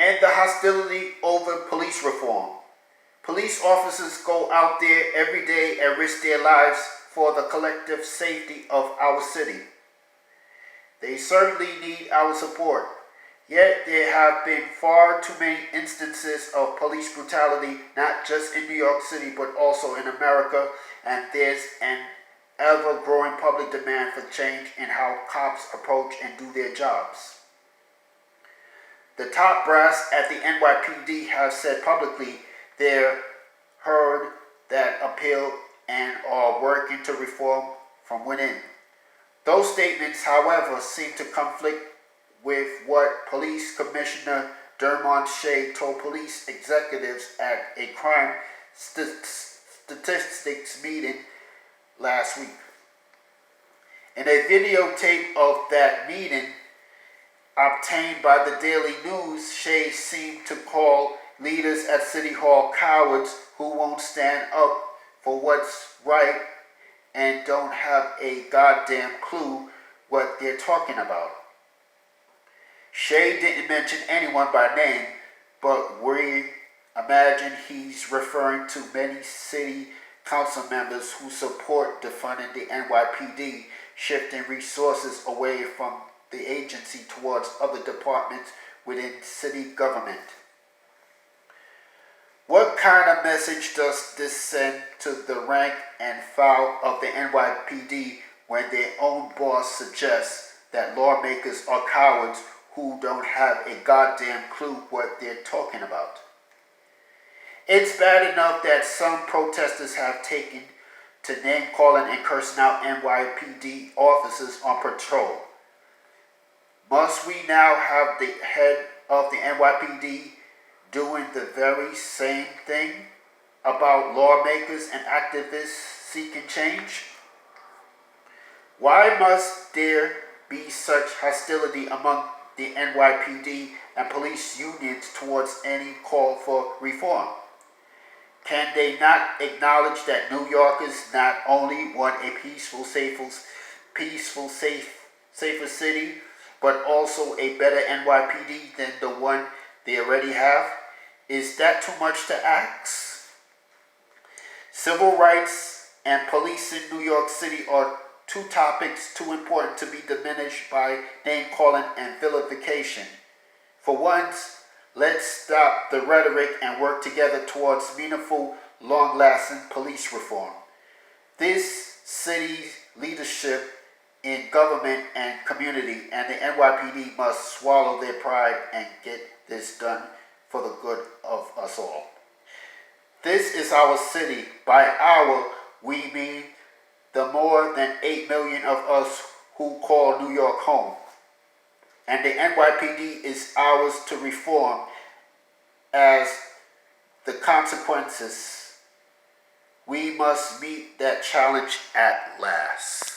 and the hostility over police reform. Police officers go out there every day and risk their lives for the collective safety of our city. They certainly need our support. Yet there have been far too many instances of police brutality, not just in New York City, but also in America, and there's an ever-growing public demand for change in how cops approach and do their jobs. The top brass at the NYPD have said publicly they've heard that appeal and are working to reform from within. Those statements, however, seem to conflict with what Police Commissioner Dermot Shea told police executives at a crime statistics meeting last week. In a videotape of that meeting obtained by the Daily News, Shea seemed to call leaders at City Hall cowards who won't stand up for what's right and don't have a goddamn clue what they're talking about. Shea didn't mention anyone by name, but we imagine he's referring to many city council members who support defunding the NYPD, shifting resources away from the agency towards other departments within city government. What kind of message does this send to the rank and file of the NYPD when their own boss suggests that lawmakers are cowards who don't have a goddamn clue what they're talking about? It's bad enough that some protesters have taken to name-calling and cursing out NYPD officers on patrol. Must we now have the head of the NYPD doing the very same thing about lawmakers and activists seeking change? Why must there be such hostility among the NYPD and police unions towards any call for reform? Can they not acknowledge that New Yorkers not only want a peaceful, safer city, but also a better NYPD than the one they already have? Is that too much to ask? Civil rights and police in New York City are two topics too important to be diminished by name-calling and vilification. For once, let's stop the rhetoric and work together towards meaningful, long-lasting police reform. This city's leadership in government and community and the NYPD must swallow their pride and get this done for the good of us all. This is our city. By our, we mean the more than 8 million of us who call New York home. And the NYPD is ours to reform as the consequences. We must meet that challenge at last.